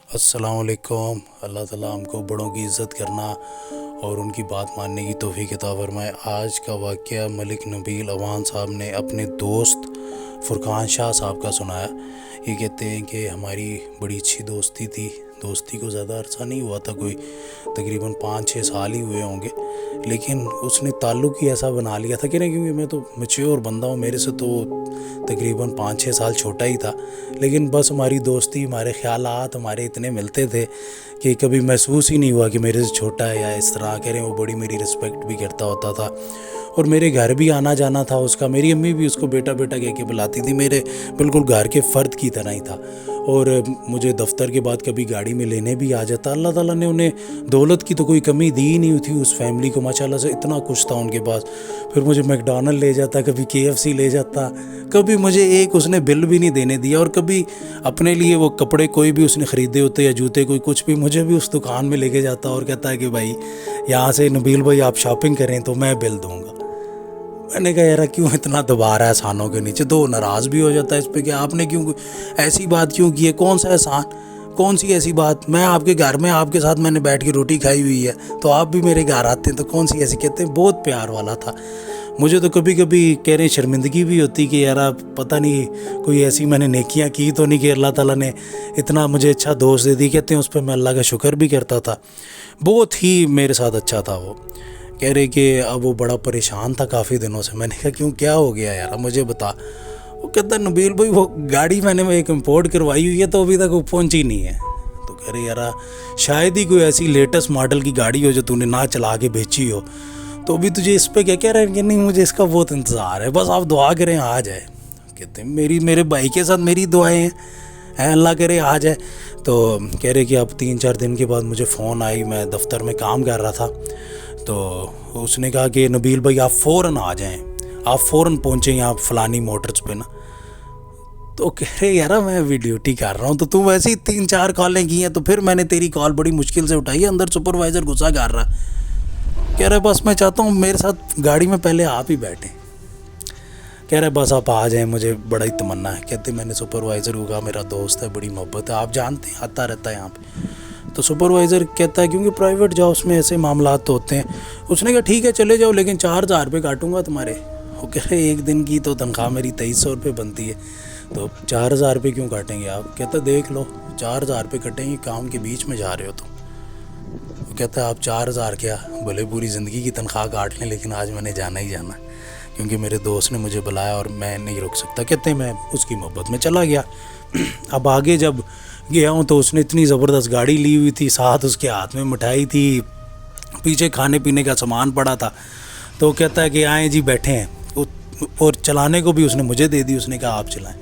السلام علیکم۔ اللہ تعالیٰ ہم کو بڑوں کی عزت کرنا اور ان کی بات ماننے کی توفیق عطا فرمائے۔ آج کا واقعہ ملک نبیل اوان صاحب نے اپنے دوست فرقان شاہ صاحب کا سنایا۔ یہ کہتے ہیں کہ ہماری بڑی اچھی دوستی تھی، دوستی کو زیادہ عرصہ نہیں ہوا تھا، کوئی تقریباً 5-6 سال ہی ہوئے ہوں گے، لیکن اس نے تعلق ہی ایسا بنا لیا تھا کہ نہیں، کیونکہ میں تو میچیور بندہ ہوں، میرے سے تو تقریباً 5-6 سال چھوٹا ہی تھا، لیکن بس ہماری دوستی، ہمارے خیالات ہمارے اتنے ملتے تھے کہ کبھی محسوس ہی نہیں ہوا کہ میرے سے چھوٹا ہے یا اس طرح کہہ رہے ہیں۔ وہ بڑی میری رسپیکٹ بھی کرتا ہوتا تھا اور میرے گھر بھی آنا جانا تھا اس کا، میری امی بھی اس کو بیٹا بیٹا کہہ کے بلاتی تھی، میرے بالکل گھر کے فرد کی طرح ہی تھا۔ اور مجھے دفتر کے بعد کبھی گاڑی میں لینے بھی آ جاتا۔ اللہ تعالیٰ نے انہیں دولت کی تو کوئی کمی دی ہی نہیں تھی اس فیملی کو، ماشاءاللہ سے اتنا کچھ تھا ان کے پاس۔ پھر مجھے میکڈونلڈ لے جاتا، کبھی KFC لے جاتا، کبھی مجھے ایک اس نے بل بھی نہیں دینے دیا، اور کبھی اپنے لیے وہ کپڑے کوئی بھی اس نے خریدے ہوتے یا جوتے کوئی کچھ بھی، مجھے بھی اس دکان میں لے کے جاتا اور کہتا ہے کہ بھائی یہاں سے نبیل بھائی آپ شاپنگ کریں تو میں بل دوں گا۔ میں نے کہا یار کیوں اتنا دبا رہا ہے احسانوں کے نیچے، تو ناراض بھی ہو جاتا ہے اس پہ کہ آپ نے کیوں ایسی بات کیوں کی ہے، کون سا احسان، کون سی ایسی بات، میں آپ کے گھر میں آپ کے ساتھ میں نے بیٹھ کے روٹی کھائی ہوئی ہے تو آپ بھی میرے گھر آتے ہیں تو کون سی ایسی، کہتے ہیں بہت پیار والا تھا۔ مجھے تو کبھی کبھی کہہ رہے شرمندگی بھی ہوتی کہ یار پتہ نہیں کوئی ایسی میں نے نیکیاں کی تو نہیں کہ اللہ تعالیٰ نے اتنا مجھے اچھا دوست دے دی۔ کہتے ہیں اس پہ میں اللہ کا شکر بھی کرتا تھا، بہت ہی میرے ساتھ اچھا تھا وہ۔ کہہ رہے کہ اب وہ بڑا پریشان تھا کافی دنوں سے۔ میں نے کہا کیوں، کیا ہو گیا یار مجھے بتا۔ وہ کہتا نبیل بھائی وہ گاڑی میں نے ایک امپورٹ کروائی ہوئی ہے تو ابھی تک وہ پہنچی نہیں ہے۔ تو کہہ رہے یار شاید ہی کوئی ایسی لیٹسٹ ماڈل کی گاڑی ہو جو تو نے نہ چلا کے بیچی ہو، تو ابھی تجھے اس پہ کیا کہہ رہا ہے کہ نہیں مجھے اس کا بہت انتظار ہے، بس آپ دعا کریں آ جائے۔ کہتے ہیں میرے بھائی کے ساتھ میری دعائیں ہیں، اللہ کرے آ جائے۔ تو کہہ رہے کہ اب 3-4 دن کے بعد مجھے فون آئی، میں دفتر میں کام کر رہا تھا، تو اس نے کہا کہ نبیل بھائی آپ فوراً آ جائیں، آپ فوراً پہنچیں یہاں فلانی موٹرز پہ نا۔ تو کہہ رہے یار میں بھی ڈیوٹی کر رہا ہوں، تو ویسے ہی 3-4 کالیں کی ہیں، تو پھر میں نے تیری کال بڑی مشکل سے اٹھائی ہے، اندر سپروائزر غصہ کر رہا۔ کہہ رہے بس میں چاہتا ہوں میرے ساتھ گاڑی میں پہلے آپ ہی بیٹھیں۔ کہہ رہے بس آپ آ جائیں، مجھے بڑا ہی تمنا ہے۔ کہتے میں نے سپروائزر کو کہا میرا دوست ہے، بڑی محبت ہے، آپ جانتے ہیں آتا رہتا ہے یہاں پہ۔ تو سپروائزر کہتا ہے کیونکہ پرائیویٹ جابس میں ایسے معاملات تو ہوتے ہیں۔ اس نے کہا ٹھیک ہے چلے جاؤ، لیکن 4,000 روپے کاٹوں گا تمہارے۔ وہ کہہ رہے ایک دن کی تو تنخواہ میری 2,300 روپے بنتی ہے، تو 4,000 روپے کیوں کاٹیں گے آپ؟ کہتا دیکھ لو 4,000 روپے کٹیں گے، کام کے بیچ میں جا رہے ہو تو۔ وہ کہتا ہے آپ 4,000 کیا بھلے پوری زندگی کی تنخواہ کاٹ لیں، لیکن آج میں نے جانا ہی جانا کیونکہ میرے دوست نے مجھے بلایا اور میں نہیں رک سکتا۔ کہتے ہیں میں اس کی محبت میں چلا گیا۔ اب آگے جب گیا ہوں تو اس نے اتنی زبردست گاڑی لی ہوئی تھی، ساتھ اس کے ہاتھ میں مٹھائی تھی، پیچھے کھانے پینے کا سامان پڑا تھا۔ تو کہتا ہے کہ آئیں جی بیٹھے ہیں، اور چلانے کو بھی اس نے مجھے دے دی، اس نے کہا آپ چلائیں۔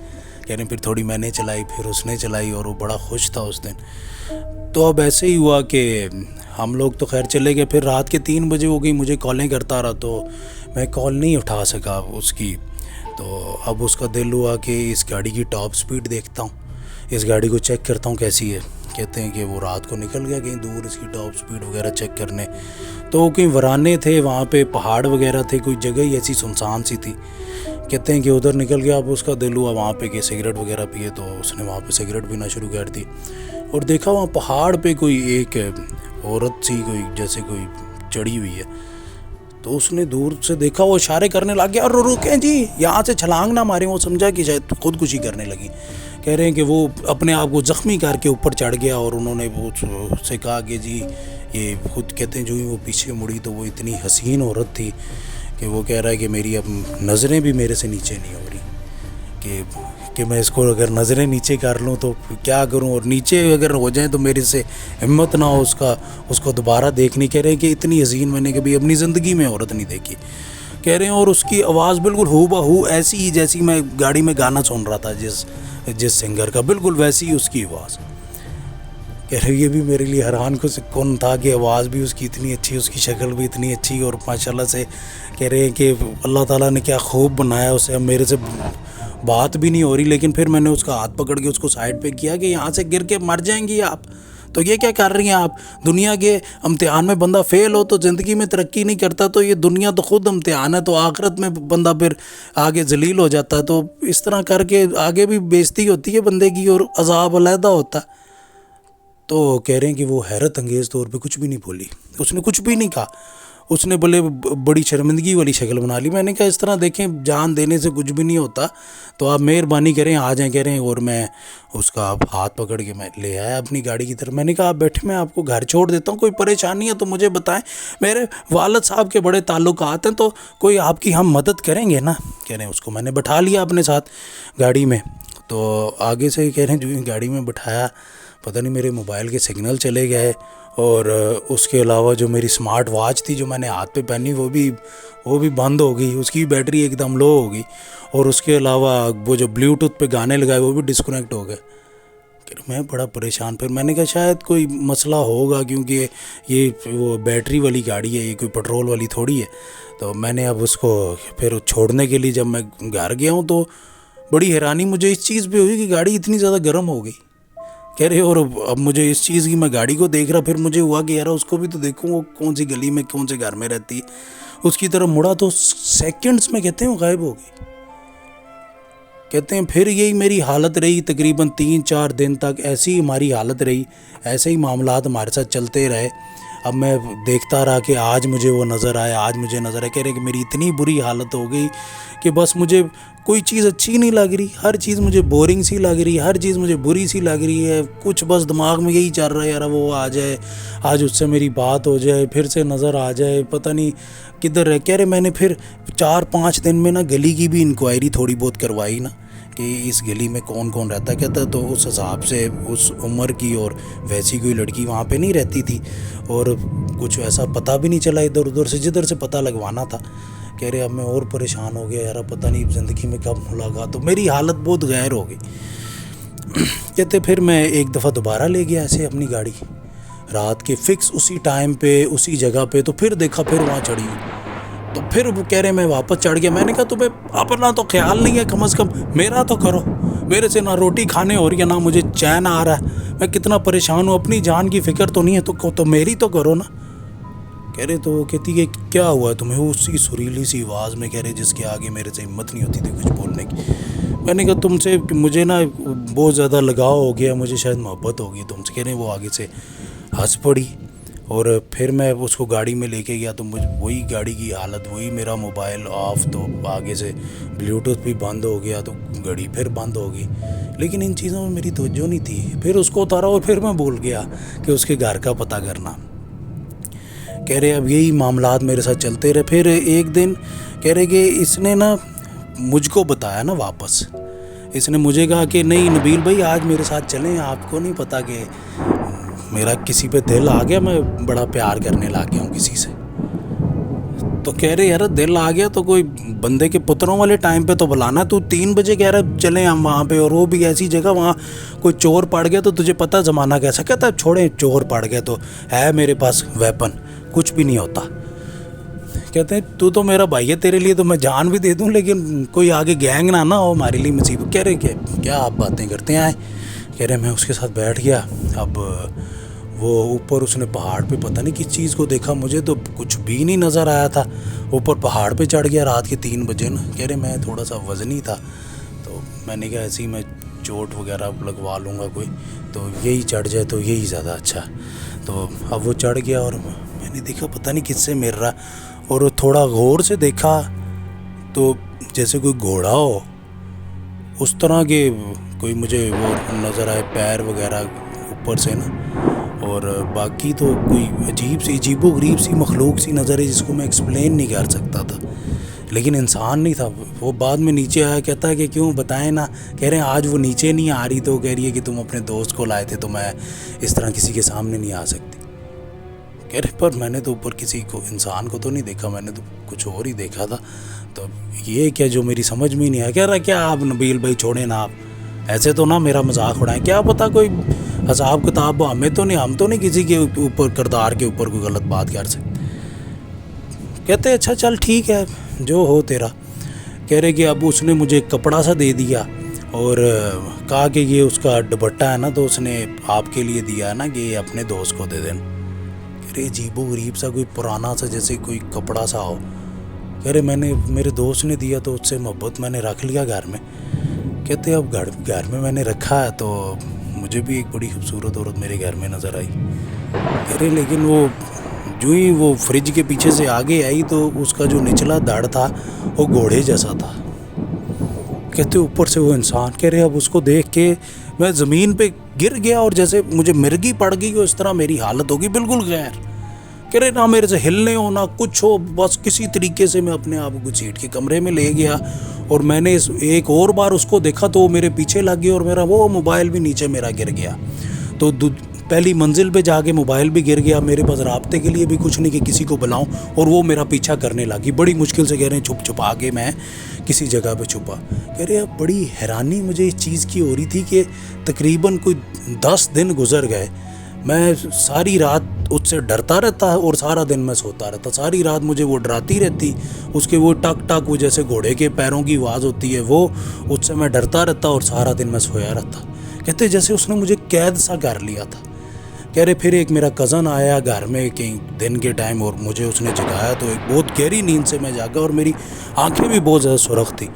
کہہ رہے پھر تھوڑی میں نے چلائی، پھر اس نے چلائی، اور وہ بڑا خوش تھا اس دن۔ تو اب ایسے ہی ہوا کہ ہم لوگ تو خیر چلے گئے، پھر رات کے 3 بجے ہو گئی، مجھے کالیں کرتا رہا تو میں کال نہیں اٹھا سکا اس کی۔ تو اب اس کا دل ہوا کہ اس گاڑی کی ٹاپ سپیڈ دیکھتا ہوں، اس گاڑی کو چیک کرتا ہوں کیسی ہے۔ کہتے ہیں کہ وہ رات کو نکل گیا کہیں دور اس کی ٹاپ سپیڈ وغیرہ چیک کرنے، تو کہیں ورانے تھے، وہاں پہ پہاڑ وغیرہ تھے، کوئی جگہ ہی ایسی سنسان سی تھی۔ کہتے ہیں کہ ادھر نکل گیا۔ اب اس کا دل ہوا وہاں پہ کہ سگریٹ وغیرہ پیے، تو اس نے وہاں پہ سگریٹ پینا شروع کر دی، اور دیکھا وہاں پہاڑ پہ کوئی ایک عورت سی، کوئی جیسے کوئی چڑھی ہوئی ہے۔ تو اس نے دور سے دیکھا، وہ اشارے کرنے لگ گیا، اور رکیں جی یہاں سے چھلانگ نہ ماریں۔ وہ سمجھا کہ شاید خودکشی کرنے لگی۔ کہہ رہے ہیں کہ وہ اپنے آپ کو زخمی کر کے اوپر چڑھ گیا، اور انہوں نے وہ سے کہا کہ جی یہ خود، کہتے ہیں جو ہی وہ پیچھے مڑی تو وہ اتنی حسین عورت تھی کہ وہ کہہ رہا ہے کہ میری اب نظریں بھی میرے سے نیچے نہیں ہو رہی، کہ میں اس کو اگر نظریں نیچے کر لوں تو کیا کروں، اور نیچے اگر ہو جائیں تو میرے سے ہمت نہ ہو اس کو دوبارہ دیکھنی۔ کہہ رہے ہیں کہ اتنی حسین میں نے کبھی اپنی زندگی میں عورت نہیں دیکھی۔ کہہ رہے ہیں اور اس کی آواز بالکل ہو بہو ایسی ہی جیسی میں گاڑی میں گانا سن رہا تھا جس سنگر کا، بالکل ویسی ہی اس کی آواز۔ کہہ رہے یہ بھی میرے لیے حیران کن تھا کہ آواز بھی اس کی اتنی اچھی، اس کی شکل بھی اتنی اچھی، اور ماشاءاللہ سے کہہ رہے ہیں کہ اللہ تعالیٰ نے کیا خوب بنایا اسے۔ اب میرے سے بات بھی نہیں ہو رہی، لیکن پھر میں نے اس کا ہاتھ پکڑ کے اس کو سائڈ پہ کیا کہ یہاں سے گر کے مر جائیں گی آپ، تو یہ کیا کر رہی ہیں آپ؟ دنیا کے امتحان میں بندہ فیل ہو تو زندگی میں ترقی نہیں کرتا، تو یہ دنیا تو خود امتحان ہے، تو آخرت میں بندہ پھر آگے ذلیل ہو جاتا ہے۔ تو اس طرح کر کے آگے بھی بےزتی ہوتی ہے بندے کی اور عذاب علیحدہ ہوتا ہے۔ تو کہہ رہے ہیں کہ وہ حیرت انگیز طور پہ کچھ بھی نہیں بولی، اس نے کچھ بھی نہیں کہا، اس نے بولے بڑی شرمندگی والی شکل بنا لی۔ میں نے کہا اس طرح دیکھیں جان دینے سے کچھ بھی نہیں ہوتا، تو آپ مہربانی کریں آ جائیں، کہہ رہے ہیں۔ اور میں اس کا ہاتھ پکڑ کے میں لے آیا اپنی گاڑی کی طرف۔ میں نے کہا آپ بیٹھے، میں آپ کو گھر چھوڑ دیتا ہوں، کوئی پریشانی ہے تو مجھے بتائیں، میرے والد صاحب کے بڑے تعلقات ہیں، تو کوئی آپ کی ہم مدد کریں گے نا۔ کہہ رہے ہیں اس کو میں نے بٹھا لیا اپنے ساتھ گاڑی میں، تو آگے سے کہہ رہے ہیں جو ہی گاڑی میں بٹھایا، پتہ نہیں میرے موبائل کے سگنل چلے گئے، اور اس کے علاوہ جو میری سمارٹ واچ تھی جو میں نے ہاتھ پہ پہنی وہ بھی بند ہو گئی، اس کی بیٹری ایک دم لو ہو گئی، اور اس کے علاوہ وہ جو بلیوٹوتھ پہ گانے لگائے وہ بھی ڈسکنیکٹ ہو گئے۔ میں بڑا پریشان، پھر میں نے کہا شاید کوئی مسئلہ ہوگا، کیونکہ یہ وہ بیٹری والی گاڑی ہے، یہ کوئی پٹرول والی تھوڑی ہے۔ تو میں نے اب اس کو پھر چھوڑنے کے لیے جب میں گھر گیا ہوں تو بڑی حیرانی مجھے اس چیز پہ ہوئی کہ گاڑی اتنی زیادہ گرم ہو گئی۔ کہہ رہے اور اب مجھے اس چیز کی، میں گاڑی کو دیکھ رہا، پھر مجھے ہوا کہ یار اس کو بھی تو دیکھوں، وہ کون سی گلی میں کون سے گھر میں رہتی ہے۔ اس کی طرف مڑا تو سیکنڈز میں کہتے ہیں وہ غائب ہو گئی۔ کہتے ہیں پھر یہی میری حالت رہی تقریباً 3-4 دن تک، ایسی ہماری حالت رہی، ایسے ہی معاملات ہمارے ساتھ چلتے رہے۔ اب میں دیکھتا رہا کہ آج مجھے وہ نظر آیا، آج مجھے نظر آیا۔ کہہ رہے کہ میری اتنی بری حالت ہو گئی کہ بس مجھے کوئی چیز اچھی نہیں لگ رہی، ہر چیز مجھے بورنگ سی لگ رہی ہے، ہر چیز مجھے بری سی لگ رہی ہے، کچھ بس دماغ میں یہی چل رہا ہے، یار وہ آ جائے، آج اس سے میری بات ہو جائے، پھر سے نظر آ جائے، پتہ نہیں کدھر ہے۔ کہہ رہے میں نے پھر 4-5 دن میں نا گلی کی بھی انکوائری تھوڑی بہت کروائی نا، کہ اس گلی میں کون کون رہتا ہے۔ کہتا تو اس حساب سے اس عمر کی اور ویسی کوئی لڑکی وہاں پہ نہیں رہتی تھی، اور کچھ ایسا پتہ بھی نہیں چلا ادھر ادھر سے جدھر سے پتہ لگوانا تھا۔ کہہ رہے اب میں اور پریشان ہو گیا، یار پتہ نہیں زندگی میں کب ملاقات، تو میری حالت بہت غیر ہو گئی۔ کہتے پھر میں ایک دفعہ دوبارہ لے گیا ایسے اپنی گاڑی رات کے فکس اسی ٹائم پہ اسی جگہ پہ، تو پھر دیکھا پھر وہاں چڑھی، تو پھر وہ کہہ رہے میں واپس چڑھ گیا۔ میں نے کہا تمہیں اپنا تو خیال نہیں ہے، کم از کم میرا تو کرو، میرے سے نہ روٹی کھانے ہو رہی ہے، نہ مجھے چین آ رہا ہے، میں کتنا پریشان ہوں، اپنی جان کی فکر تو نہیں ہے، تو میری تو کرو نا۔ کہہ رہے تو وہ کہتی کہ کیا ہوا ہے تمہیں، اسی سریلی سی آواز میں، کہہ رہے جس کے آگے میرے سے ہمت نہیں ہوتی تھی کچھ بولنے کی۔ میں نے کہا تم سے مجھے نا بہت زیادہ لگاؤ ہو گیا، مجھے شاید محبت ہوگی تم سے۔ کہہ رہے وہ آگے سے ہنس پڑی، اور پھر میں اس کو گاڑی میں لے کے گیا تو مجھے وہی گاڑی کی حالت، وہی میرا موبائل آف، تو آگے سے بلیوٹوتھ بھی بند ہو گیا، تو گاڑی پھر بند ہو گئی۔ لیکن ان چیزوں میں میری توجہ نہیں تھی۔ پھر اس کو اتارا اور پھر میں بھول گیا کہ اس کے گھر کا پتہ کرنا۔ کہہ رہے اب یہی معاملات میرے ساتھ چلتے رہے۔ پھر ایک دن کہہ رہے کہ اس نے نا مجھ کو بتایا نا واپس، اس نے مجھے کہا کہ نہیں نبیل بھائی آج میرے ساتھ چلیں، آپ کو نہیں پتہ کہ میرا کسی پہ دل آ گیا، میں بڑا پیار کرنے لگ گیا ہوں کسی سے۔ تو کہہ رہے یار دل آ گیا تو کوئی بندے کے پتروں والے ٹائم پہ تو بلانا، تو 3 بجے کہہ رہا چلیں ہم وہاں پہ، اور وہ بھی ایسی جگہ وہاں کوئی چور پڑ گیا تو تجھے پتہ زمانہ کیسا۔ کہتا چھوڑیں چور پڑ گئے تو ہے میرے پاس ویپن، کچھ بھی نہیں ہوتا۔ کہتے ہیں تو میرا بھائی ہے، تیرے لیے تو میں جان بھی دے دوں، لیکن کوئی آگے گینگ نہ ہو ہمارے لیے مصیبت۔ کہہ رہے کہ کیا آپ باتیں کرتے ہیں۔ کہہ رہے میں اس کے ساتھ بیٹھ گیا۔ اب وہ اوپر اس نے پہاڑ پہ پتہ نہیں کس چیز کو دیکھا، مجھے تو کچھ بھی نہیں نظر آیا تھا، اوپر پہاڑ پہ چڑھ گیا رات کے 3 بجے نا۔ کہہ رہے میں تھوڑا سا وزنی تھا، تو میں نے کہا ایسے ہی میں چوٹ وغیرہ لگوا لوں گا کوئی، تو یہی چڑھ جائے تو یہی زیادہ اچھا۔ تو اب وہ چڑھ گیا اور میں نے دیکھا پتہ نہیں کس سے مل رہا، اور تھوڑا غور سے دیکھا تو جیسے کوئی گھوڑا ہو اس طرح کے کوئی مجھے وہ نظر آئے، پیر وغیرہ اوپر سے نا، اور باقی تو کوئی عجیب و غریب سی مخلوق سی نظر ہے جس کو میں ایکسپلین نہیں کر سکتا تھا، لیکن انسان نہیں تھا۔ وہ بعد میں نیچے آیا، کہتا ہے کہ کیوں بتائیں نا۔ کہہ رہے ہیں آج وہ نیچے نہیں آ رہی تو کہہ رہی ہے کہ تم اپنے دوست کو لائے تھے تو میں اس طرح کسی کے سامنے نہیں آ سکتی۔ کہہ رہے پر میں نے تو اوپر کسی کو انسان کو تو نہیں دیکھا، میں نے تو کچھ اور ہی دیکھا تھا۔ تو یہ کیا جو میری سمجھ میں ہی نہیں آیا۔ کہہ رہا کیا آپ نبیل بھائی چھوڑیں نا، آپ ایسے تو نہ میرا مذاق اڑائیں، کیا پتہ کوئی حساب کتاب ہم تو نہیں کسی کے اوپر کردار کے اوپر کوئی غلط بات کر سکتے۔ کہتے اچھا چل ٹھیک ہے جو ہو تیرا۔ کہہ رہے کہ اب اس نے مجھے کپڑا سا دے دیا اور کہا کہ یہ اس کا دوپٹہ ہے نا تو اس نے آپ کے لیے دیا ہے نا کہ یہ اپنے دوست کو دے دینا. کہہ رہے عجیب و غریب سا کوئی پرانا سا جیسے کوئی کپڑا سا ہو. کہہ رہے میں نے میرے دوست نے دیا تو اس سے محبت میں نے رکھ لیا گھر میں. کہتے اب گھر میں نے رکھا ہے تو مجھے بھی ایک بڑی خوبصورت عورت میرے گھر میں نظر آئی. کہہ رہے لیکن وہ جو ہی وہ فریج کے پیچھے سے آگے آئی تو اس کا جو نچلا دڑ تھا وہ گھوڑے جیسا تھا. کہتے اوپر سے وہ انسان. کہہ رہے اب اس کو دیکھ کے میں زمین پہ گر گیا اور جیسے مجھے مرگی پڑ گئی اور اس طرح میری حالت ہوگی بالکل غیر. کہہ رہے نہ میرے سے ہلنے ہو نہ کچھ ہو, بس کسی طریقے سے میں اپنے آپ کو سیٹ کے کمرے میں لے گیا اور میں نے ایک اور بار اس کو دیکھا تو وہ میرے پیچھے لگ گیا اور میرا وہ موبائل بھی نیچے میرا گر گیا. تو پہلی منزل پہ جا کے موبائل بھی گر گیا. میرے پاس رابطے کے لیے بھی کچھ نہیں کہ کسی کو بلاؤں اور وہ میرا پیچھا کرنے لگی. بڑی مشکل سے کہہ رہے ہیں چھپ چھپا کے میں کسی جگہ پہ چھپا. کہہ رہے اب بڑی حیرانی مجھے اس چیز کی ہو رہی تھی کہ تقریباً کوئی 10 دن گزر گئے. میں ساری رات اس سے ڈرتا رہتا اور سارا دن میں سوتا رہتا. ساری رات مجھے وہ ڈراتی رہتی. اس کے وہ ٹک ٹک وہ جیسے گھوڑے کے پیروں کی آواز ہوتی ہے وہ, اس سے میں ڈرتا رہتا اور سارا دن میں سویا رہتا. کہتے جیسے اس نے مجھے قید سا کر لیا تھا. کہہ رہے پھر ایک میرا کزن آیا گھر میں کہیں دن کے ٹائم اور مجھے اس نے جگایا تو ایک بہت گہری نیند سے میں جاگا اور میری آنکھیں بھی بہت زیادہ سرخ تھی.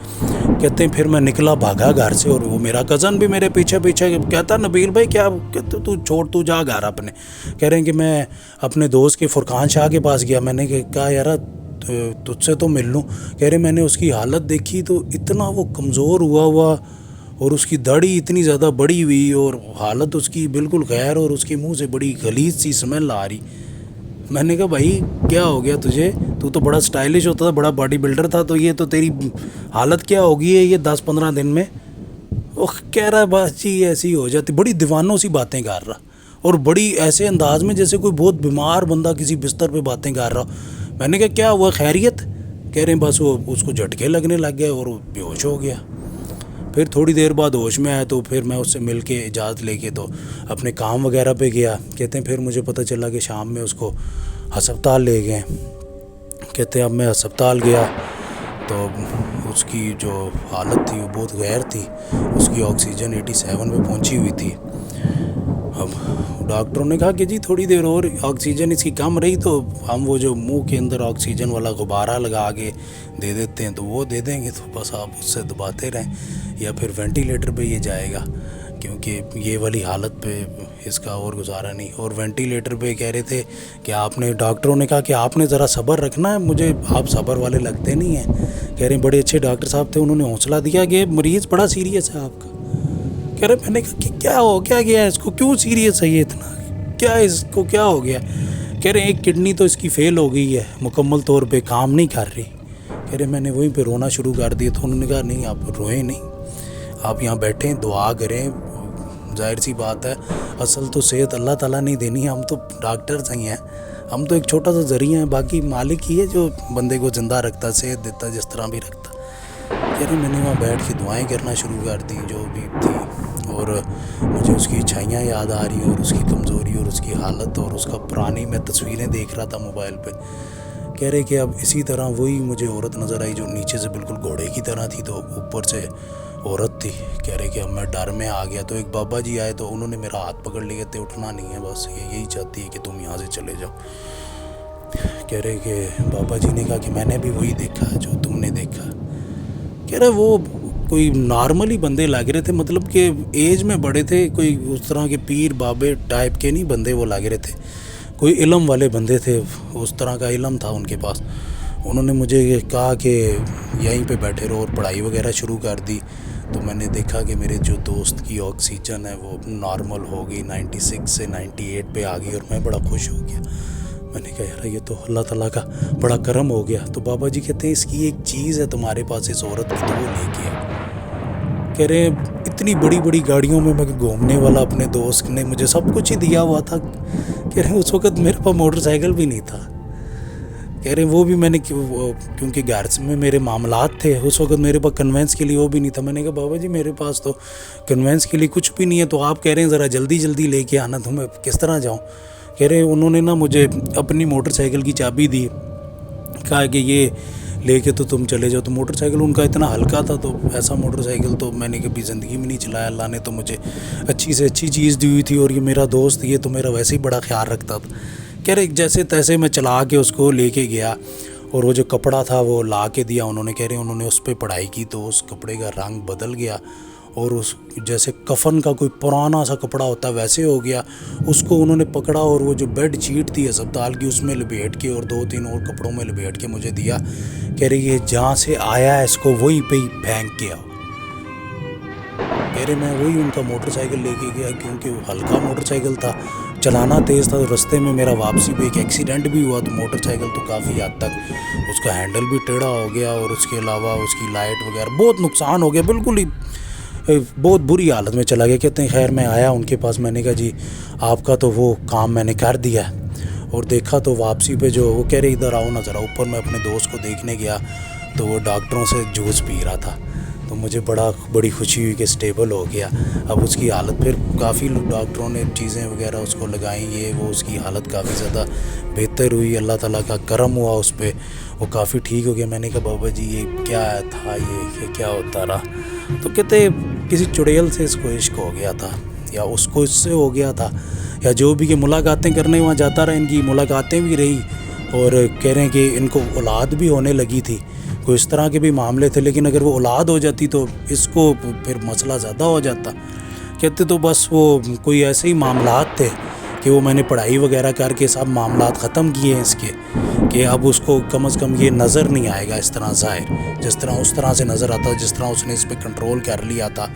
کہتے ہیں پھر میں نکلا بھاگا گھر سے اور وہ میرا کزن بھی میرے پیچھے پیچھے کہتا نبیل بھائی کیا. کہتے تو چھوڑ تو جا گھر اپنے. کہہ رہے ہیں کہ میں اپنے دوست کے فرقان شاہ کے پاس گیا. میں نے کہا یار تجھ سے تو مل لوں. کہہ رہے میں نے اس کی حالت دیکھی تو اتنا وہ کمزور ہوا اور اس کی داڑھی اتنی زیادہ بڑی ہوئی اور حالت اس کی بالکل غیر اور اس کے منہ سے بڑی غلیظ سی اسمیل آ رہی. میں نے کہا بھائی کیا ہو گیا تجھے, تو بڑا سٹائلش ہوتا تھا, بڑا باڈی بلڈر تھا, تو یہ تو تیری حالت کیا ہوگی ہے یہ 10-15 دن میں. وہ کہہ رہا ہے بس جی ایسی ہو جاتی. بڑی دیوانوں سی باتیں کر رہا اور بڑی ایسے انداز میں جیسے کوئی بہت بیمار بندہ کسی بستر پہ باتیں کر رہا. میں نے کہا کیا ہوا خیریت. کہہ رہے ہیں بس وہ اس کو جھٹکے لگنے لگ گئے اور وہ بے ہوش ہو گیا. پھر تھوڑی دیر بعد ہوش میں آیا تو پھر میں اس سے مل کے اجازت لے کے تو اپنے کام وغیرہ پہ گیا. کہتے ہیں پھر مجھے پتہ چلا کہ شام میں اس کو ہسپتال لے گئے. کہتے ہیں اب میں ہسپتال گیا تو اس کی جو حالت تھی وہ بہت غیر تھی. اس کی آکسیجن 87 پہ پہنچی ہوئی تھی. اب ڈاکٹروں نے کہا کہ جی تھوڑی دیر اور آکسیجن اس کی کم رہی تو ہم وہ جو منہ کے اندر آکسیجن والا غبارہ لگا کے دے دیتے ہیں تو وہ دے دیں گے, تو بس آپ اس سے دباتے رہیں یا پھر وینٹیلیٹر پہ یہ جائے گا کیونکہ یہ والی حالت پہ اس کا اور گزارا نہیں. اور وینٹیلیٹر پہ کہہ رہے تھے کہ آپ نے, ڈاکٹروں نے کہا کہ آپ نے ذرا صبر رکھنا ہے, مجھے آپ صبر والے لگتے نہیں ہیں. کہہ رہے ہیں بڑے اچھے ڈاکٹر صاحب تھے, انہوں نے حوصلہ دیا کہ مریض بڑا سیریس ہے آپ کا. کہہ رہے میں نے کہا کہ کیا ہو کیا گیا ہے اس کو, کیوں سیریس ہے یہ اتنا, کیا اس کو کیا ہو گیا. کہہ رہے ایک کڈنی تو اس کی فیل ہو گئی ہے, مکمل طور پہ کام نہیں کر رہی. کہہ رہے میں نے وہیں پہ رونا شروع کر دیا. تو انہوں نے کہا نہیں آپ روئیں نہیں, آپ یہاں بیٹھیں دعا کریں. ظاہر سی بات ہے اصل تو صحت اللہ تعالیٰ نہیں دینی ہے, ہم تو ڈاکٹرز ہی ہیں, ہم تو ایک چھوٹا سا ذریعہ ہیں, باقی مالک ہی ہے جو بندے کو زندہ رکھتا, صحت دیتا, جس طرح بھی رکھتا. کہہ رہے میں نے وہاں بیٹھ کے دعائیں کرنا شروع کر دی جو بھی تھی اور مجھے اس کی اچھائیاں یاد آ رہی اور اس کی کمزوری اور اس کی حالت اور اس کا پرانی میں تصویریں دیکھ رہا تھا موبائل پہ. کہہ رہے کہ اب اسی طرح وہی مجھے عورت نظر آئی جو نیچے سے بالکل گھوڑے کی طرح تھی تو اوپر سے عورت تھی. کہہ رہے کہ اب میں ڈر میں آ گیا. تو ایک بابا جی آئے تو انہوں نے میرا ہاتھ پکڑ لیا, کہتے اٹھنا نہیں ہے, بس یہی چاہتی ہے کہ تم یہاں سے چلے جاؤ. کہہ رہے کہ بابا جی نے کہا کہ میں نے بھی وہی دیکھا جو تم نے دیکھا. کہہ رہے وہ کوئی نارملی بندے لگ رہے تھے, مطلب کہ ایج میں بڑے تھے, کوئی اس طرح کے پیر بابے ٹائپ کے نہیں بندے وہ لگ رہے تھے, کوئی علم والے بندے تھے, اس طرح کا علم تھا ان کے پاس. انہوں نے مجھے کہا کہ یہیں پہ بیٹھے رہو اور پڑھائی وغیرہ شروع کر دی. تو میں نے دیکھا کہ میرے جو دوست کی آکسیجن ہے وہ نارمل ہو گئی, 96 سے 98 پہ آ گئی اور میں بڑا خوش ہو گیا. میں نے کہا یار یہ تو اللہ تعالیٰ کا بڑا کرم ہو گیا. تو بابا جی کہتے ہیں اس کی ایک چیز ہے تمہارے پاس, اس عورت کی, تو وہ لے کے آ. کہہ رہے اتنی بڑی بڑی گاڑیوں میں گھومنے والا اپنے دوست نے مجھے سب کچھ ہی دیا ہوا تھا. کہہ رہے اس وقت میرے پاس موٹر سائیکل بھی نہیں تھا. کہہ رہے وہ بھی میں نے کیونکہ گھر میں میرے معاملات تھے اس وقت, میرے پاس کنوینس کے لیے وہ بھی نہیں تھا. میں نے کہا بابا جی میرے پاس تو کنوینس کے لیے کچھ بھی نہیں ہے, تو آپ کہہ رہے ہیں ذرا جلدی جلدی لے کے آنا, تو میں کس طرح جاؤں. کہہ رہے انہوں نے نا مجھے اپنی موٹر سائیکل کی چابی دی, کہا کہ یہ لے کے تو تم چلے جاؤ. تو موٹر سائیکل ان کا اتنا ہلکا تھا, تو ایسا موٹر سائیکل تو میں نے کبھی زندگی میں نہیں چلایا. اللہ نے تو مجھے اچھی سے اچھی چیز دی ہوئی تھی, اور یہ میرا دوست یہ تو میرا ویسے ہی بڑا خیال رکھتا تھا. کہہ رہے جیسے تیسے میں چلا کے اس کو لے کے گیا, اور وہ جو کپڑا تھا وہ لا کے دیا انہوں نے. کہہ رہے انہوں نے اس پہ پڑھائی کی تو اس کپڑے کا رنگ بدل گیا, اور اس جیسے کفن کا کوئی پرانا سا کپڑا ہوتا ویسے ہو گیا. اس کو انہوں نے پکڑا, اور وہ جو بیڈ شیٹ تھی اسپتال کی اس میں لپیٹ کے اور 2-3 اور کپڑوں میں لپیٹ کے مجھے دیا. کہہ رہے یہ جہاں سے آیا ہے اس کو وہیں پہ ہی پھینک کے آؤ. کہہ رہے میں وہی ان کا موٹر سائیکل لے کے گیا, کیونکہ وہ ہلکا موٹر سائیکل تھا, چلانا تیز تھا. تو رستے میں میرا واپسی پہ ایک ایکسیڈنٹ بھی ہوا, تو موٹر سائیکل تو کافی حد تک اس کا ہینڈل بھی ٹیڑھا ہو گیا, اور اس کے علاوہ اس کی لائٹ وغیرہ بہت نقصان ہو گیا, بالکل ہی بہت بری حالت میں چلا گیا. کہتے ہیں خیر میں آیا ان کے پاس, میں نے کہا جی آپ کا تو وہ کام میں نے کر دیا ہے. اور دیکھا تو واپسی پہ جو وہ کہہ رہے ادھر آؤ نا ذرا. اوپر میں اپنے دوست کو دیکھنے گیا تو وہ ڈاکٹروں سے جوس پی رہا تھا, تو مجھے بڑی خوشی ہوئی کہ اسٹیبل ہو گیا. اب اس کی حالت پھر کافی ڈاکٹروں نے چیزیں وغیرہ اس کو لگائیں, یہ وہ اس کی حالت کافی زیادہ بہتر ہوئی. اللہ تعالیٰ کا کرم ہوا اس پہ, وہ کافی ٹھیک ہو گیا. میں نے کہا بابا جی یہ کیا تھا, یہ کیا ہوتا رہا؟ تو کہتے کسی چڑیل سے اس کو عشق ہو گیا تھا, یا اس کو اس سے ہو گیا تھا, یا جو بھی کہ ملاقاتیں کرنے وہاں جاتا رہا. ان کی ملاقاتیں بھی رہی, اور کہہ رہے ہیں کہ ان کو اولاد بھی ہونے لگی تھی. کوئی اس طرح کے بھی معاملے تھے, لیکن اگر وہ اولاد ہو جاتی تو اس کو پھر مسئلہ زیادہ ہو جاتا. کہتے تو بس وہ کوئی ایسے ہی معاملات تھے کہ وہ میں نے پڑھائی وغیرہ کر کے سب معاملات ختم کیے ہیں اس کے, کہ اب اس کو کم از کم یہ نظر نہیں آئے گا اس طرح ظاہر, جس طرح اس طرح سے نظر آتا, جس طرح اس نے اس پہ کنٹرول کر لیا تھا.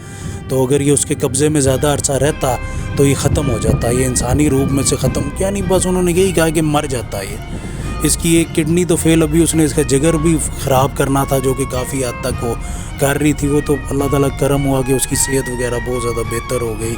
تو اگر یہ اس کے قبضے میں زیادہ عرصہ رہتا تو یہ ختم ہو جاتا, یہ انسانی روپ میں سے ختم کیا نہیں, بس انہوں نے یہی کہا کہ مر جاتا ہے یہ. اس کی ایک کڈنی تو فیل, ابھی اس نے اس کا جگر بھی خراب کرنا تھا, جو کہ کافی حد تک وہ کر رہی تھی. وہ تو اللہ تعالیٰ کرم ہوا کہ اس کی صحت وغیرہ بہت زیادہ بہتر ہو گئی,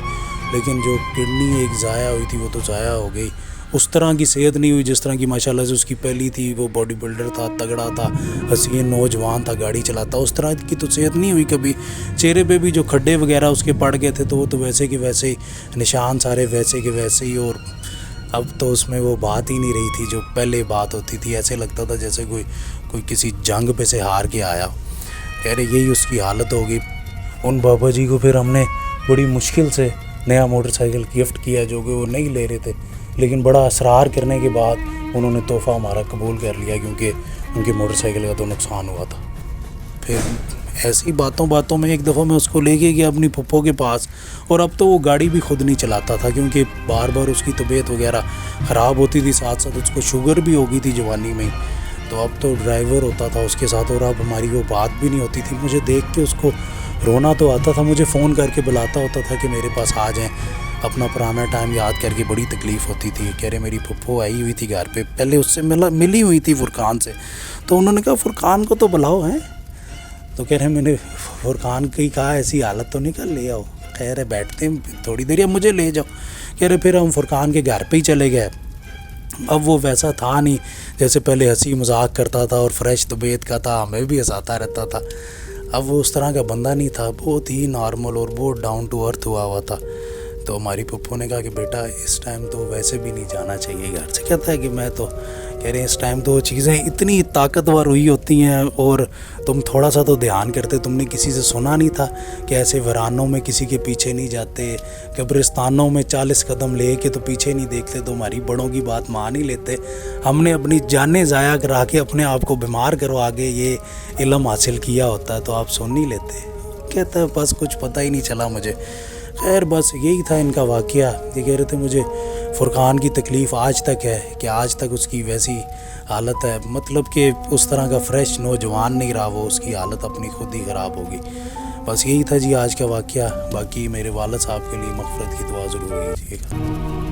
لیکن جو کڈنی ایک ضائع ہوئی تھی وہ تو ضائع ہو گئی. اس طرح کی صحت نہیں ہوئی جس طرح کی ماشاءاللہ سے اس کی پہلی تھی. وہ باڈی بلڈر تھا, تگڑا تھا, حسین نوجوان تھا, گاڑی چلاتا. اس طرح کی تو صحت نہیں ہوئی کبھی. چہرے پہ بھی جو کھڈے وغیرہ اس کے پڑ گئے تھے تو وہ تو ویسے کے ویسے ہی, نشان سارے ویسے کے ویسے ہی. اور اب تو اس میں وہ بات ہی نہیں رہی تھی جو پہلے بات ہوتی تھی. ایسے لگتا تھا جیسے کوئی کسی جنگ پہ سے ہار کے آیا. کہہ رہے یہی اس کی حالت ہوگی. ان بابا جی کو پھر ہم نے بڑی مشکل سے نیا موٹر سائیکل گفٹ کیا, جو کہ وہ نہیں لے رہے تھے, لیکن بڑا اصرار کرنے کے بعد انہوں نے تحفہ ہمارا قبول کر لیا, کیونکہ ان کے موٹر سائیکل کا تو نقصان ہوا تھا. پھر ایسی باتوں میں ایک دفعہ میں اس کو لے کے گیا اپنی پھپھو کے پاس, اور اب تو وہ گاڑی بھی خود نہیں چلاتا تھا, کیونکہ بار بار اس کی طبیعت وغیرہ خراب ہوتی تھی, ساتھ ساتھ اس کو شوگر بھی ہو گئی تھی جوانی میں. تو اب تو ڈرائیور ہوتا تھا اس کے ساتھ, اور اب ہماری وہ بات بھی نہیں ہوتی تھی. مجھے دیکھ کے اس کو رونا تو آتا تھا, مجھے فون کر کے بلاتا ہوتا تھا کہ میرے پاس آ جائیں. اپنا پرانا ٹائم یاد کر کے بڑی تکلیف ہوتی تھی. کہہ رہے میری پھپھو آئی ہوئی تھی گھر پہ, پہلے اس سے ملی ہوئی تھی فرقان سے, تو انہوں نے کہا فرقان کو تو بلاؤ ہیں. تو کہہ رہے میں نے فرقان کی کہا ایسی حالت تو نہیں, کر لے آؤ. خیر ہے بیٹھتے ہیں تھوڑی دیر, اب مجھے لے جاؤ. کہہ رہے پھر ہم فرقان کے گھر پہ ہی چلے گئے. اب وہ ویسا تھا نہیں جیسے پہلے ہنسی مذاق کرتا تھا اور فریش طبیعت کا تھا, ہمیں بھی ہنساتا رہتا تھا. اب وہ اس طرح کا بندہ نہیں تھا, بہت ہی نارمل اور بہت ڈاؤن ٹو ارتھ ہوا تھا. تو ہماری پھپھو نے کہا کہ بیٹا اس ٹائم تو ویسے بھی نہیں جانا چاہیے گھر سے. کہتا ہے کہ میں تو, کہہ رہے ہیں اس ٹائم تو چیزیں اتنی طاقتور ہوئی ہوتی ہیں, اور تم تھوڑا سا تو دھیان کرتے. تم نے کسی سے سنا نہیں تھا کہ ایسے ویرانوں میں کسی کے پیچھے نہیں جاتے, قبرستانوں میں 40 قدم لے کے تو پیچھے نہیں دیکھتے, تو ہماری بڑوں کی بات مان ہی لیتے. ہم نے اپنی جانیں ضائع کرا کے اپنے آپ کو بیمار کروا کے یہ علم حاصل کیا ہوتا ہے, تو آپ سن نہیں لیتے. کہتا ہے بس کچھ پتہ ہی نہیں چلا مجھے. خیر بس یہی تھا ان کا واقعہ. یہ کہہ رہے تھے مجھے فرقان کی تکلیف آج تک ہے, کہ آج تک اس کی ویسی حالت ہے, مطلب کہ اس طرح کا فریش نوجوان نہیں رہا وہ, اس کی حالت اپنی خود ہی خراب ہوگی. بس یہی تھا جی آج کا واقعہ. باقی میرے والد صاحب کے لیے مغفرت کی دعا ضرور کیجیے گا.